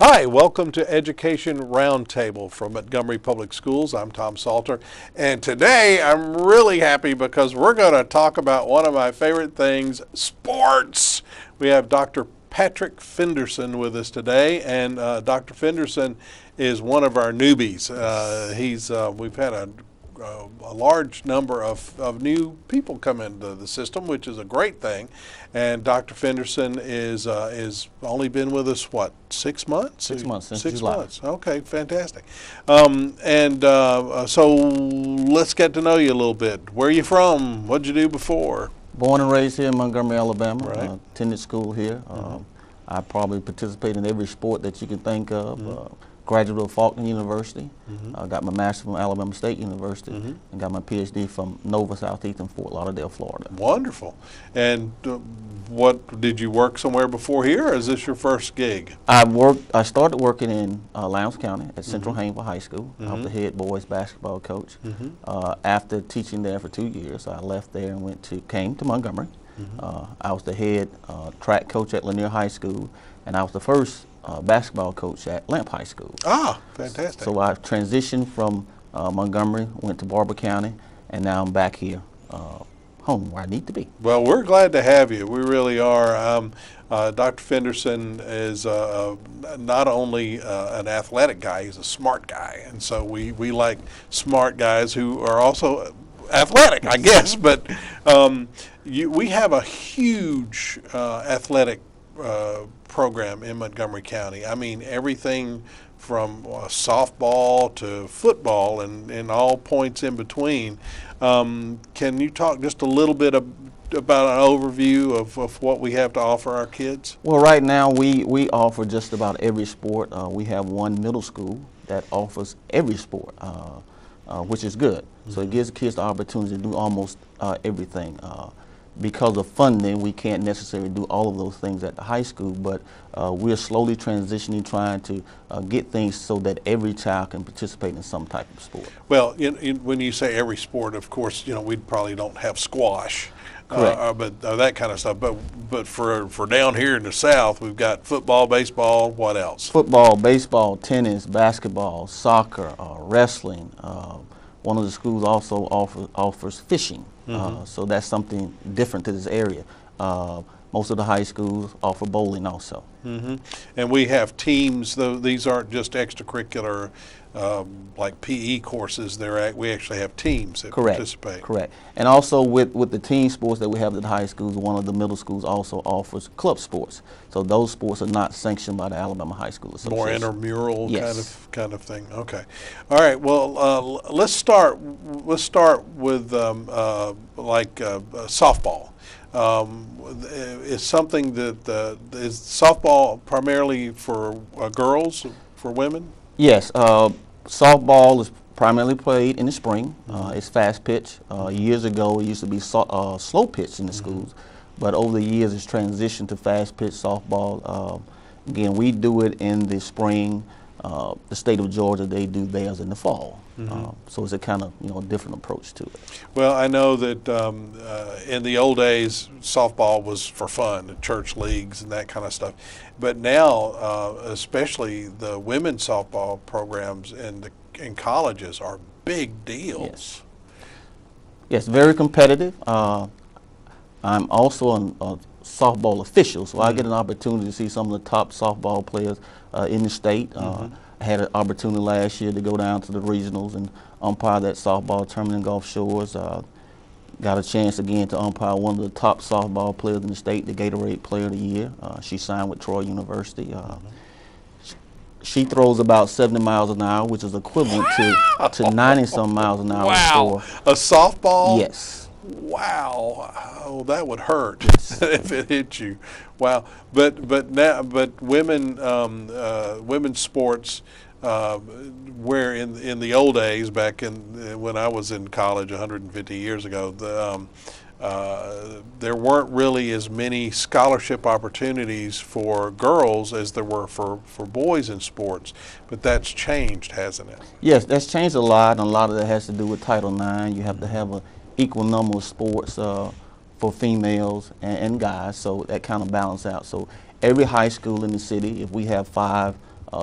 Hi, welcome to Education Roundtable from Montgomery Public Schools. I'm Tom Salter, and today I'm really happy because we're going to talk about one of my favorite things, sports. We have Dr. Patrick Fenderson with us today, and Dr. Fenderson is one of our newbies. We've had a large number of new people come into the system, which is a great thing. And Dr. Fenderson is only been with us, what, 6 months? 6 months since 6 July. months. Okay, fantastic. So let's get to know you a little bit. Where are you from? What'd you do before? Born and raised here in Montgomery, Alabama. Right. Attended school here. I probably participate in every sport that you can think of. Graduate of Faulkner University. Got my master's from Alabama State University, and got my PhD from Nova Southeastern Fort Lauderdale, Florida. Wonderful. And what did you work somewhere before here, or is this your first gig? I started working in Lowndes County at Central Haynesville High School. I was the head boys basketball coach. After teaching there for 2 years, I left there and came to Montgomery. I was the head track coach at Lanier High School, and I was the first basketball coach at Lamp High School. Ah, fantastic. So I transitioned from Montgomery, went to Barber County, and now I'm back here, home where I need to be. Well, we're glad to have you. We really are. Dr. Fenderson is not only an athletic guy, he's a smart guy. And so we like smart guys who are also athletic, I guess. But we have a huge athletic program in Montgomery County. I mean, everything from softball to football and all points in between. Can you talk just a little bit about an overview of what we have to offer our kids? Well, right now we offer just about every sport. We have one middle school that offers every sport, which is good. So it gives kids the opportunity to do almost everything. Because of funding, we can't necessarily do all of those things at the high school, but we're slowly transitioning, trying to get things so that every child can participate in some type of sport. Well, when you say every sport, of course, we probably don't have squash, but that kind of stuff. But for down here in the South, we've got football, baseball. What else? Football, baseball, tennis, basketball, soccer, wrestling. One of the schools also offers fishing. So that's something different to this area. Most of the high schools offer bowling also. And we have teams, though these aren't just extracurricular like PE courses. We actually have teams that participate. Correct. And also with the team sports that we have at the high schools, one of the middle schools also offers club sports. So those sports are not sanctioned by the Alabama High School Association. More intramural kind of thing. Okay. All right. Well, let's start with softball. Is something that is softball primarily for girls, for women? Yes. Softball is primarily played in the spring. It's fast pitch. Years ago, it used to be slow pitch in the schools, but over the years, it's transitioned to fast pitch softball. Again, we do it in the spring. The state of Georgia, they do theirs in the fall. So it's a kind of different approach to it. Well, I know that in the old days, softball was for fun, the church leagues and that kind of stuff. But now, especially the women's softball programs in colleges are big deals. Yes, very competitive. I'm also a softball official, so I get an opportunity to see some of the top softball players in the state. I had an opportunity last year to go down to the regionals and umpire that softball tournament in Gulf Shores. Got a chance again to umpire one of the top softball players in the state, the Gatorade Player of the Year. She signed with Troy University. She throws about 70 miles an hour, which is equivalent to 90-some miles an hour. Wow, a softball? Yes. Wow, oh, that would hurt if it hit you. Wow, but women's sports, where in the old days, back when I was in college 150 years ago, there weren't really as many scholarship opportunities for girls as there were for boys in sports. But that's changed, hasn't it? Yes, that's changed a lot, and a lot of that has to do with Title IX. You have to have an equal number of sports for females and guys, so that kind of balance out. So every high school in the city, if we have 5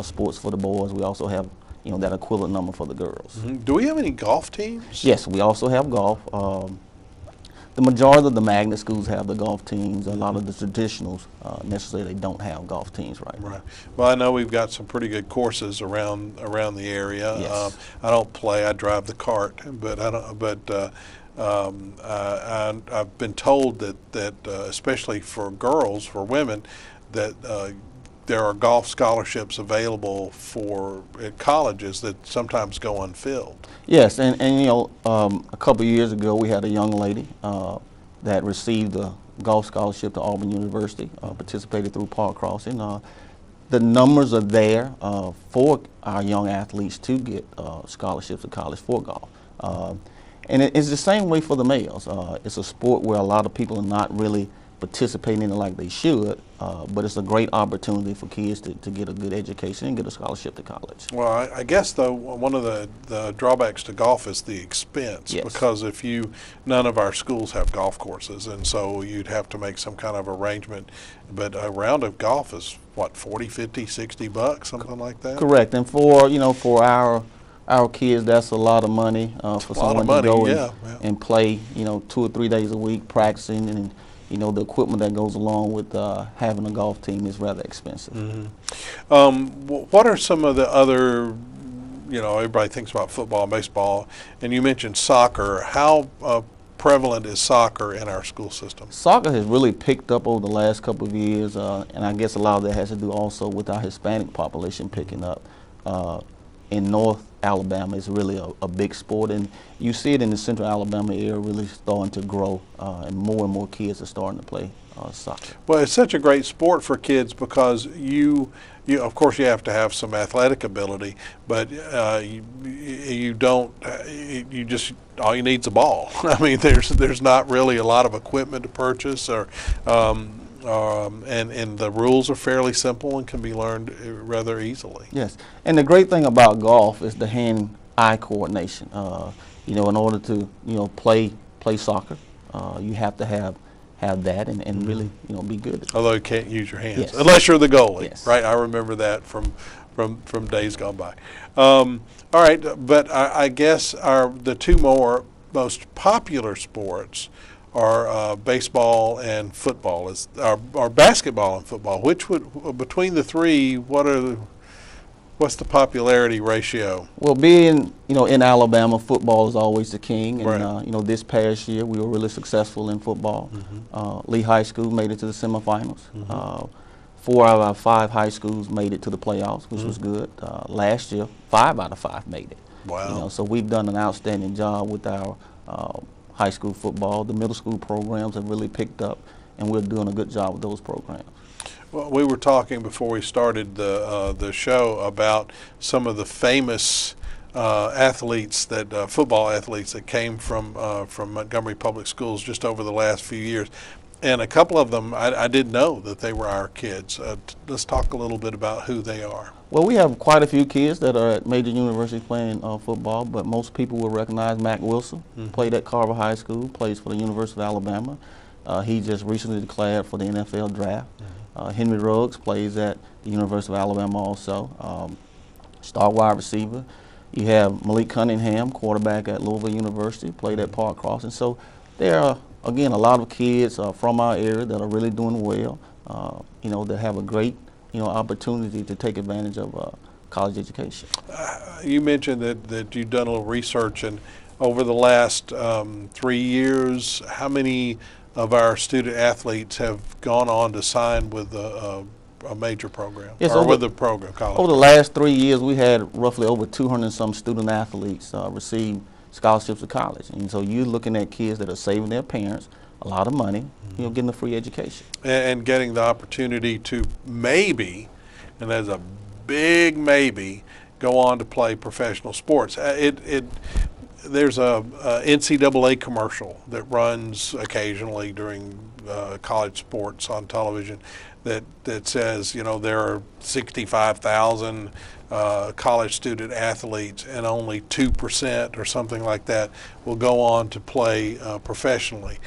sports for the boys. We also have, that equivalent number for the girls. Do we have any golf teams? Yes, we also have golf. The majority of the magnet schools have the golf teams. A lot of the traditionals, necessarily, they don't have golf teams right now. Right. Well, I know we've got some pretty good courses around the area. Yes. I don't play; I drive the cart, but I don't. But I've been told that especially for girls, for women, that there are golf scholarships available at colleges that sometimes go unfilled. Yes, and a couple of years ago we had a young lady that received a golf scholarship to Auburn University, participated through Park Crossing. The numbers are there for our young athletes to get scholarships to college for golf. And it's the same way for the males. It's a sport where a lot of people are not really participating in it like they should, but it's a great opportunity for kids to get a good education and get a scholarship to college. Well, I guess though one of the drawbacks to golf is the expense. Yes. Because none of our schools have golf courses, and so you'd have to make some kind of arrangement. But a round of golf is what, 40, 50, 60 bucks, something like that? Correct, and for our kids, that's a lot of money for someone to go and play 2 or 3 days a week practicing, and the equipment that goes along with having a golf team is rather expensive. What are some of the other, everybody thinks about football and baseball, and you mentioned soccer. How prevalent is soccer in our school system? Soccer has really picked up over the last couple of years, and I guess a lot of that has to do also with our Hispanic population picking up. In North Alabama, it's really a big sport, and you see it in the Central Alabama area really starting to grow, and more kids are starting to play soccer. Well, it's such a great sport for kids because you of course you have to have some athletic ability, but you don't. You just, all you need is a ball. I mean, there's not really a lot of equipment to purchase, or and the rules are fairly simple and can be learned rather easily. Yes, and the great thing about golf is the hand-eye coordination. In order to play soccer, you have to have that and really be good. Although you can't use your hands, yes, unless you're the goalie, yes, right? I remember that from days gone by. All right, but I guess the two most popular sports are baseball and football. Are basketball and football. Which would, between the three, what's the popularity ratio? Well, being in Alabama, football is always the king, and right. This past year we were really successful in football. Lee High School made it to the semifinals. 4 out of our 5 high schools made it to the playoffs, which was good. Last year, 5 out of 5 made it. Wow! So we've done an outstanding job with our high school football. The middle school programs have really picked up, and we're doing a good job with those programs. Well, we were talking before we started the show about some of the famous athletes football athletes that came from Montgomery Public Schools just over the last few years, and a couple of them I didn't know that they were our kids. Let's talk a little bit about who they are. Well, we have quite a few kids that are at major universities playing football, but most people will recognize Mac Wilson. Played at Carver High School, plays for the University of Alabama. He just recently declared for the NFL draft. Henry Ruggs plays at the University of Alabama also. Star wide receiver. You have Malik Cunningham, quarterback at Louisville University, played at Park Crossing. So there are, again, a lot of kids from our area that are really doing well, that have a great opportunity to take advantage of college education. You mentioned that you've done a little research, and over the last 3 years, how many of our student athletes have gone on to sign with a major program, yes, or with a program, college? Over the last 3 years, we had roughly over 200 and some student athletes receive scholarships to college. And so you're looking at kids that are saving their parents a lot of money, getting a free education. And getting the opportunity to maybe, and there's a big maybe, go on to play professional sports. There's a NCAA commercial that runs occasionally during college sports on television that says, there are 65,000 college student athletes, and only 2% or something like that will go on to play professionally.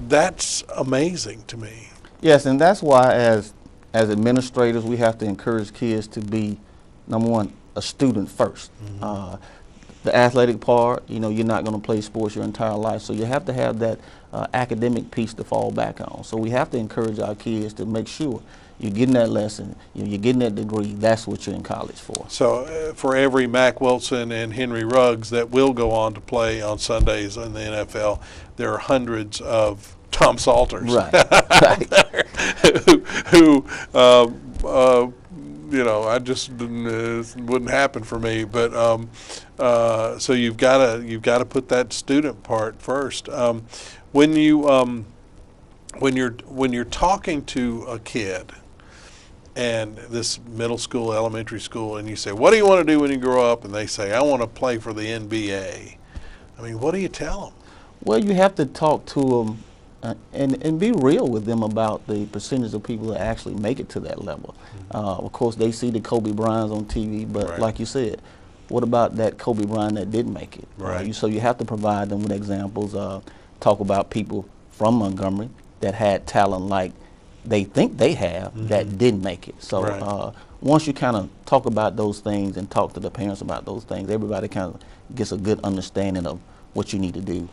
That's amazing to me. Yes, and that's why, as as administrators, we have to encourage kids to be, number one, a student first. The athletic part, you're not going to play sports your entire life, so you have to have that academic piece to fall back on. So we have to encourage our kids to make sure you're getting that lesson, you're getting that degree. That's what you're in college for. So for every Mac Wilson and Henry Ruggs that will go on to play on Sundays in the NFL, there are hundreds of Tom Salters, Right. who I just wouldn't happen for me. But so you've got to put that student part first. When you're talking to a kid, and this middle school, elementary school, and you say, "What do you want to do when you grow up?" and they say, "I want to play for the NBA." I mean, what do you tell them? Well, you have to talk to them and be real with them about the percentage of people that actually make it to that level. Of course, they see the Kobe Bryants on TV, but Right. like you said, what about that Kobe Bryant that didn't make it? Right. So you have to provide them with examples. Talk about people from Montgomery that had talent like they think they have that didn't make it. So Right. Once you kind of talk about those things and talk to the parents about those things, everybody kind of gets a good understanding of what you need to do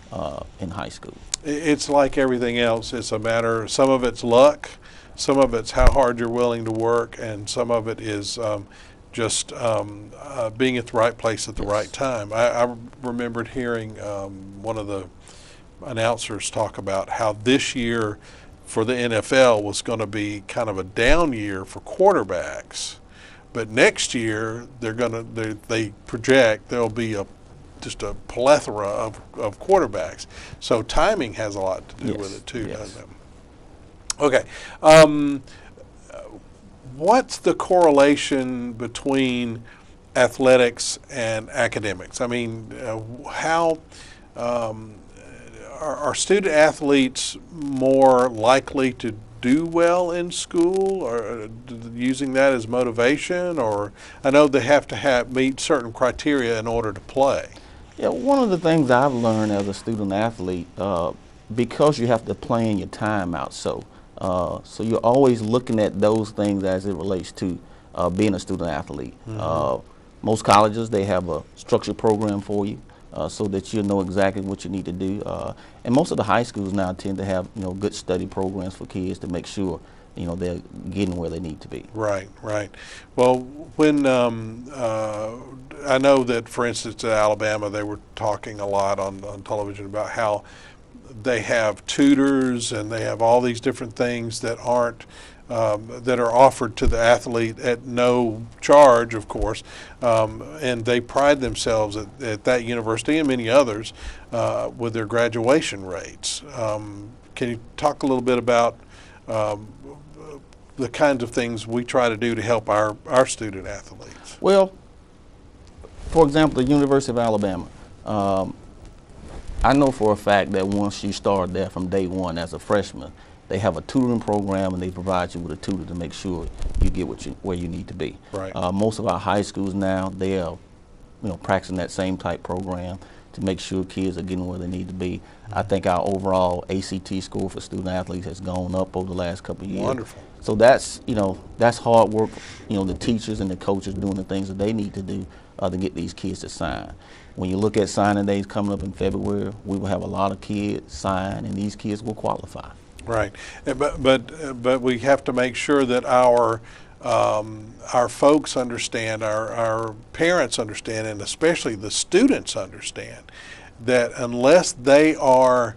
in high school. It's like everything else. It's a matter, some of it's luck, some of it's how hard you're willing to work, and some of it is just being at the right place at the right time. I remembered hearing one of the announcers talk about how this year for the NFL was going to be kind of a down year for quarterbacks, but next year they project there'll be just a plethora of quarterbacks. So timing has a lot to do with it too, doesn't it? Okay. What's the correlation between athletics and academics? I mean, how are student athletes more likely to do well in school, or using that as motivation? Or I know they have to meet certain criteria in order to play. Yeah, one of the things I've learned as a student athlete, because you have to plan your time out, so you're always looking at those things as it relates to being a student athlete. Most colleges, they have a structured program for you so that you know exactly what you need to do. And most of the high schools now tend to have good study programs for kids to make sure they're getting where they need to be. Right, right. Well, when I know that, for instance, at Alabama, they were talking a lot on television about how they have tutors and they have all these different things that aren't that are offered to the athlete at no charge, of course, and they pride themselves at that university and many others with their graduation rates. Can you talk a little bit about the kinds of things we try to do to help our student athletes? Well, for example, the University of Alabama, I know for a fact that once you start there from day one as a freshman, they have a tutoring program and they provide you with a tutor to make sure you get where you need to be. Right. Most of our high schools now, they are practicing that same type program to make sure kids are getting where they need to be. I think our overall ACT score for student athletes has gone up over the last couple of years. Wonderful. So that's that's hard work. The teachers and the coaches doing the things that they need to do to get these kids to sign. When you look at signing days coming up in February, we will have a lot of kids sign, and these kids will qualify. Right, but we have to make sure that our folks understand, our parents understand, and especially the students understand that unless they are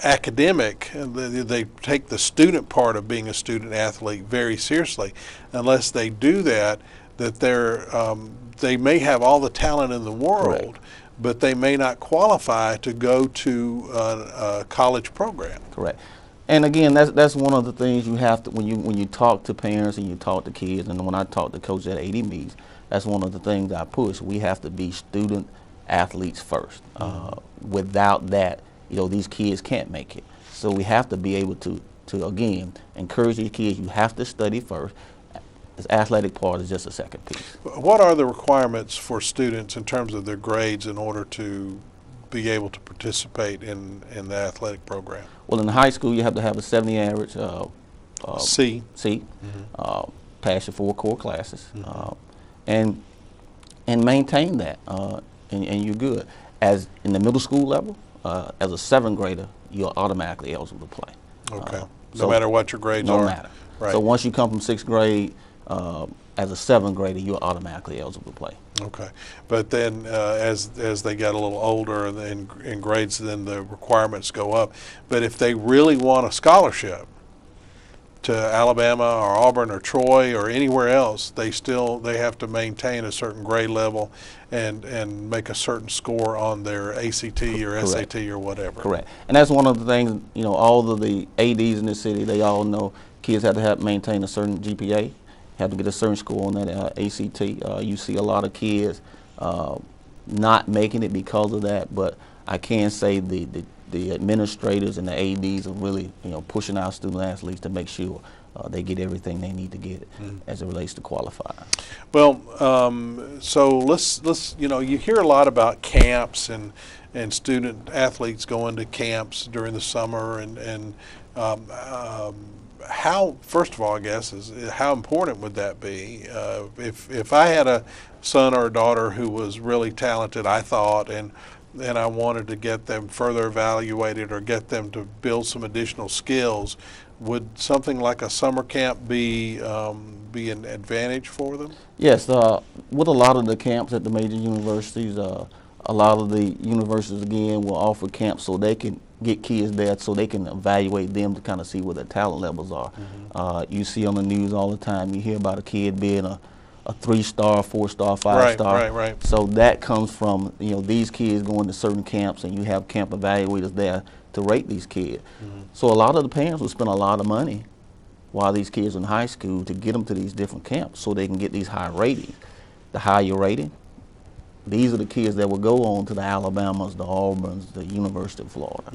academic, they take the student part of being a student athlete very seriously. Unless they do that, they may have all the talent in the world, Correct. but they may not qualify to go to a college program. Correct. And again, that's one of the things you have to, when you talk to parents and you talk to kids, and when I talk to coaches at AD meetings, that's one of the things I push. We have to be student athletes first. Without that, these kids can't make it. So we have to be able to again, encourage these kids. You have to study first. This athletic part is just a second piece. What are the requirements for students in terms of their grades in order to be able to participate in the athletic program? Well, in high school, you have to have a 70 average. C. Pass your 4 core classes, and maintain that, and you're good. As in the middle school level, as a 7th grader, you're automatically eligible to play. Okay. No matter what your grades are. No matter. Right. So once you come from 6th grade, as a 7th grader, you're automatically eligible to play. Okay, but then as they get a little older in grades, then the requirements go up. But if they really want a scholarship to Alabama or Auburn or Troy or anywhere else, they have to maintain a certain grade level and make a certain score on their ACT or Correct. SAT or whatever. Correct, and that's one of the things, all of the ADs in the city, they all know kids have to maintain a certain GPA, have to get a certain score on that ACT. You see a lot of kids not making it because of that, but I can say the administrators and the ADs are really pushing our student athletes to make sure they get everything they need to get as it relates to qualifying. Well, so let's you hear a lot about camps and student athletes going to camps during the summer and how, first of all, I guess, is how important would that be? If I had a son or a daughter who was really talented, I thought, and I wanted to get them further evaluated or get them to build some additional skills, would something like a summer camp be an advantage for them? Yes, with a lot of the camps at the major universities, a lot of the universities, again, will offer camps so they can get kids there so they can evaluate them to kind of see what their talent levels are. You see on the news all the time, you hear about a kid being a 3-star, 4-star, 5-star. Right. So that comes from these kids going to certain camps, and you have camp evaluators there to rate these kids. So a lot of the parents will spend a lot of money while these kids are in high school to get them to these different camps so they can get these high ratings. The higher your rating, these are the kids that will go on to the Alabamas, the Auburns, the University of Florida.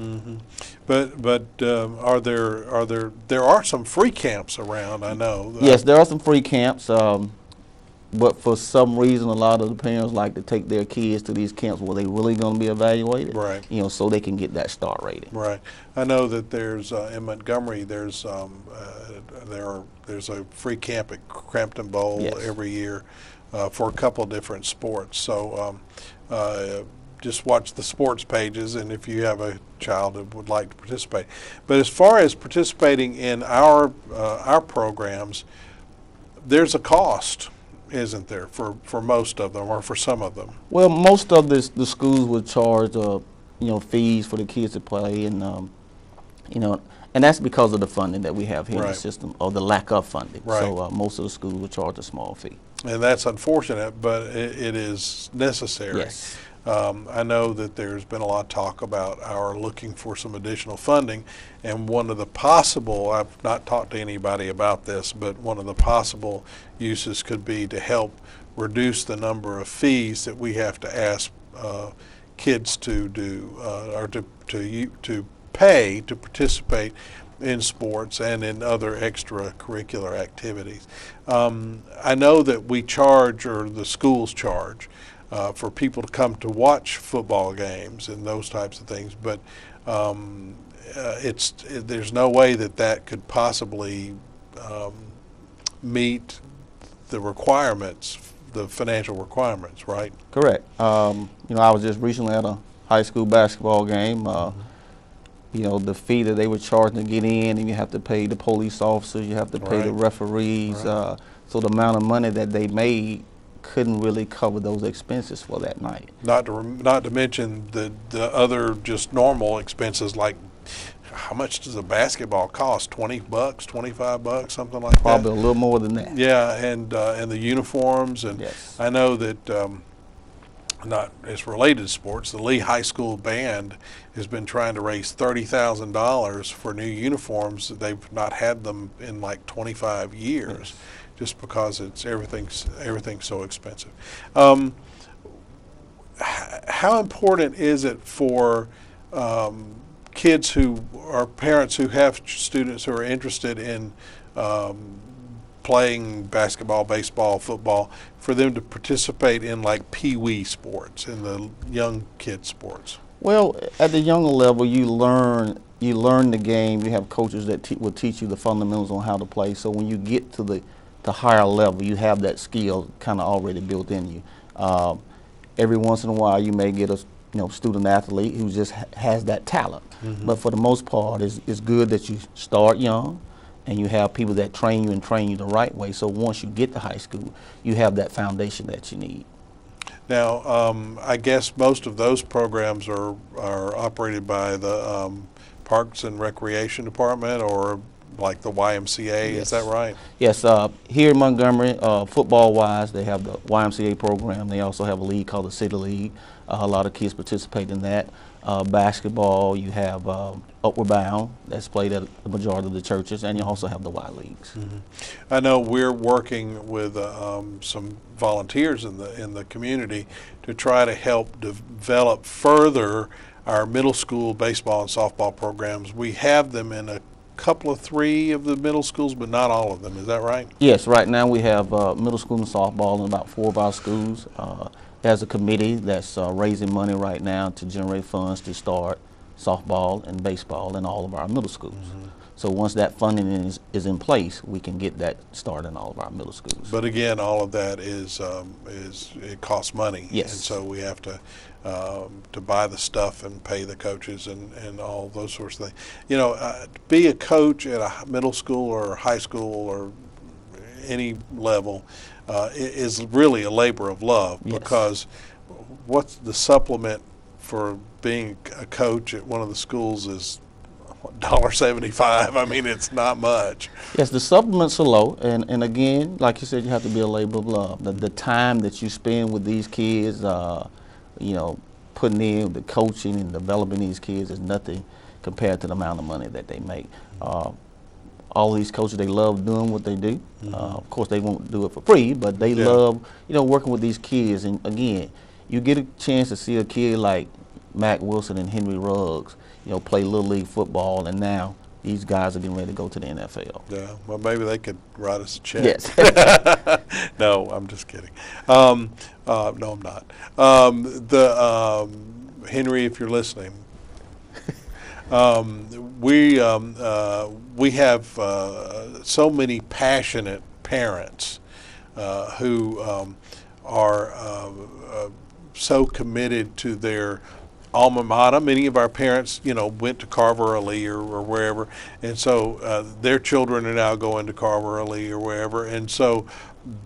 But there are some free camps around, I know. Yes, there are some free camps, but for some reason, a lot of the parents like to take their kids to these camps where they really going to be evaluated, right? So they can get that star rating. Right. I know that there's in Montgomery there's a free camp at Crampton Bowl every year. For a couple of different sports. So just watch the sports pages, and if you have a child that would like to participate. But as far as participating in our programs, there's a cost, isn't there, for most of them or for some of them? Well, most of the schools would charge fees for the kids to play, and and that's because of the funding that we have here in the system, or the lack of funding. Right. So most of the schools would charge a small fee. And that's unfortunate, but it is necessary. Yes. I know that there's been a lot of talk about our looking for some additional funding, and one of the possible, I've not talked to anybody about this, but one of the possible uses could be to help reduce the number of fees that we have to ask kids to do or to pay to participate in sports and in other extracurricular activities. I know that we charge, or the schools charge, for people to come to watch football games and those types of things, but there's no way that could possibly meet the requirements, the financial requirements, right? Correct. I was just recently at a high school basketball game. The fee that they were charging to get in, and you have to pay the police officers, you have to pay the referees. So the amount of money that they made couldn't really cover those expenses for that night. Not to mention the other just normal expenses, like how much does a basketball cost? $20, $25, something like Probably a little more than that. Yeah, and the uniforms, and I know that. Not as related to sports, the Lee High School band has been trying to raise $30,000 for new uniforms. They've not had them in like 25 years, just because everything's so expensive. How important is it for kids who are parents who have students who are interested in playing basketball, baseball, football, for them to participate in like pee-wee sports, in the young kid sports? Well, at the younger level, you learn you learn the game. You have coaches that will teach you the fundamentals on how to play. So when you get to the higher level, you have that skill kind of already built in you. Every once in a while, you may get a student athlete who just has that talent. But for the most part, it's good that you start young, and you have people that train you and train you the right way. So once you get to high school, you have that foundation that you need. Now, I guess most of those programs are operated by the Parks and Recreation Department, or like the YMCA. Yes. Is that right? Yes. Here in Montgomery, football-wise, they have the YMCA program. They also have a league called the City League. A lot of kids participate in that. Basketball, you have Upward Bound, that's played at the majority of the churches, and you also have the Y Leagues. I know we're working with some volunteers in the community to try to help develop further our middle school baseball and softball programs. We have them in three of the middle schools, but not all of them. Is that right? Yes, right now we have middle school and softball in about 4 of our schools. There's a committee that's raising money right now to generate funds to start softball and baseball in all of our middle schools. So once that funding is in place, we can get that started in all of our middle schools. But again, all of that is it costs money. Yes. And so we have to buy the stuff and pay the coaches and all those sorts of things. To be a coach at a middle school or high school or any level is really a labor of love. Yes. Because what's the supplement for being a coach at one of the schools is $1.75. I mean, it's not much. Yes, the supplements are low, and again, like you said, you have to be a labor of love. The time that you spend with these kids, putting in the coaching and developing these kids is nothing compared to the amount of money that they make. All these coaches, they love doing what they do. Of course, they won't do it for free, but they love, working with these kids. And again, you get a chance to see a kid like Mac Wilson and Henry Ruggs, play Little League football, and now these guys are getting ready to go to the NFL. Yeah, well, maybe they could write us a check. Yes. No, I'm just kidding. No, I'm not. Henry, if you're listening, we have so many passionate parents who are so committed to their alma mater. Many of our parents, went to Carver or Lee or wherever, and so their children are now going to Carver or Lee or wherever, and so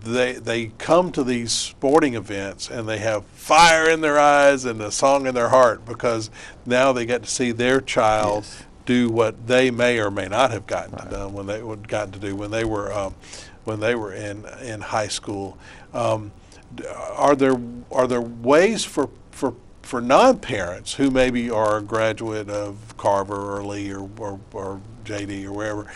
they come to these sporting events and they have fire in their eyes and a song in their heart because now they get to see their child do what they may or may not have gotten to done when they were in high school. Are there ways for non-parents who maybe are a graduate of Carver or Lee or JD or wherever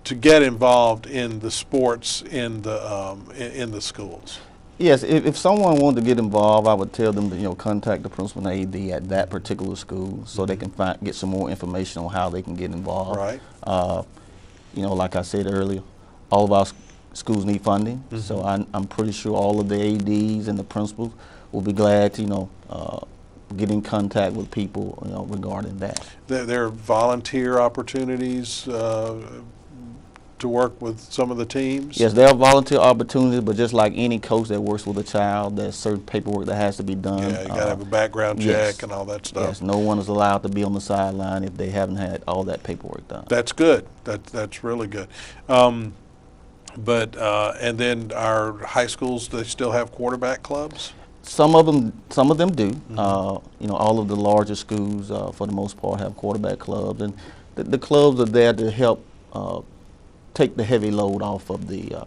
to get involved in the sports in the schools? Yes, if someone wanted to get involved, I would tell them to contact the principal and AD at that particular school so they can get some more information on how they can get involved. Right. Like I said earlier, all of our schools need funding, so I'm pretty sure all of the ADs and the principals will be glad to get in contact with people regarding that. There are volunteer opportunities to work with some of the teams? Yes, there are volunteer opportunities, but just like any coach that works with a child, there's certain paperwork that has to be done. Yeah, you got to have a background check and all that stuff. Yes, no one is allowed to be on the sideline if they haven't had all that paperwork done. That's good. That's really good. And then our high schools, they still have quarterback clubs? Some of them do. All of the larger schools, for the most part, have quarterback clubs, and the clubs are there to help take the heavy load off of the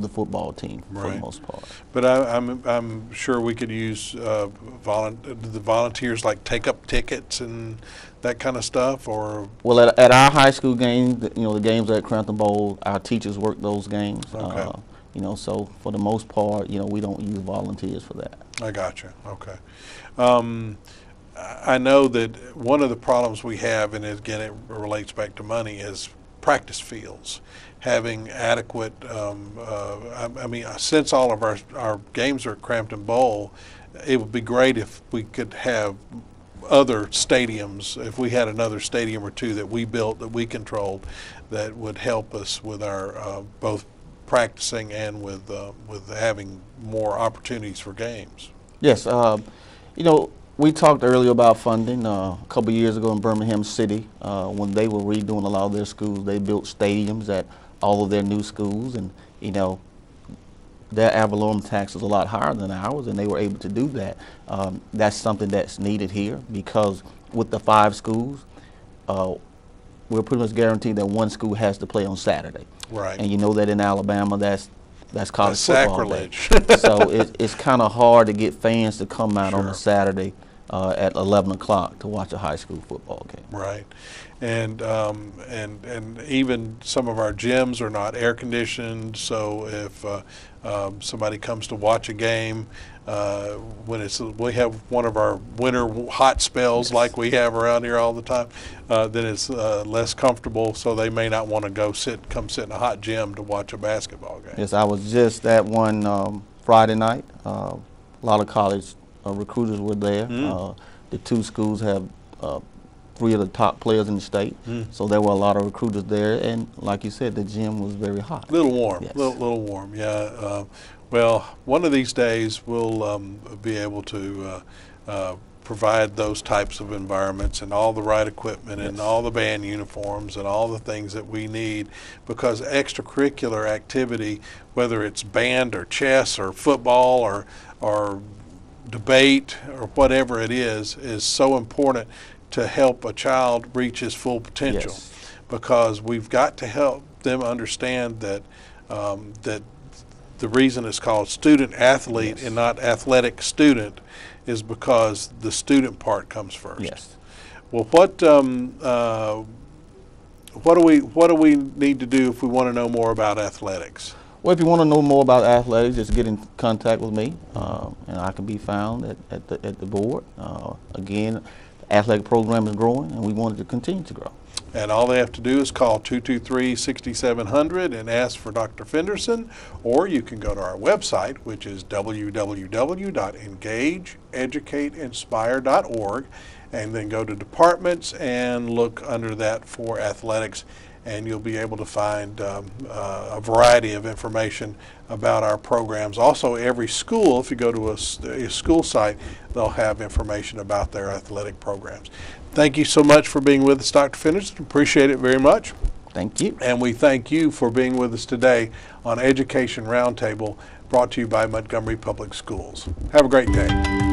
football team for the most part. But I'm sure we could use the volunteers, like take up tickets and that kind of stuff, or well, at our high school games, the games at Crampton Bowl, our teachers work those games. Okay. So for the most part, we don't use volunteers for that. I gotcha. Okay. I know that one of the problems we have, and again it relates back to money, is practice fields. Having adequate, since all of our games are at Crampton Bowl, it would be great if we could have other stadiums, if we had another stadium or two that we built, that we controlled, that would help us with our both practicing and with having more opportunities for games. Yes, you know, we talked earlier about funding. A couple years ago in Birmingham City, when they were redoing a lot of their schools, they built stadiums at all of their new schools, and you know, their ad valorem tax is a lot higher than ours, and they were able to do that. That's something that's needed here, because with the 5 schools, we're pretty much guaranteed that one school has to play on Saturday. Right. And you know that in Alabama, that's college football sacrilege. day. So it's kind of hard to get fans to come out on a Saturday at 11 o'clock to watch a high school football game. Right. And even some of our gyms are not air conditioned, so if somebody comes to watch a game, when we have one of our winter hot spells like we have around here all the time, then it's less comfortable, so they may not want to come sit in a hot gym to watch a basketball game. Yes, I was just at one Friday night. A lot of college recruiters were there. The 2 schools have 3 of the top players in the state, so there were a lot of recruiters there, and like you said, the gym was very hot. A little warm, yes. little warm, yeah. Well, one of these days we'll be able to provide those types of environments and all the right equipment and all the band uniforms and all the things that we need, because extracurricular activity, whether it's band or chess or football or debate or whatever it is so important to help a child reach his full potential. Yes. Because we've got to help them understand that that the reason it's called student athlete and not athletic student is because the student part comes first. Yes. Well, what do we need to do if we want to know more about athletics? Well, if you want to know more about athletics, just get in contact with me, and I can be found at the board. Again, the athletic program is growing, and we want it to continue to grow. And all they have to do is call 223-6700 and ask for Dr. Fenderson, or you can go to our website, which is www.engageeducateinspire.org, and then go to departments and look under that for athletics, and you'll be able to find a variety of information about our programs. Also, every school, if you go to a school site, they'll have information about their athletic programs. Thank you so much for being with us, Dr. Fenderson. Appreciate it very much. Thank you. And we thank you for being with us today on Education Roundtable, brought to you by Montgomery Public Schools. Have a great day.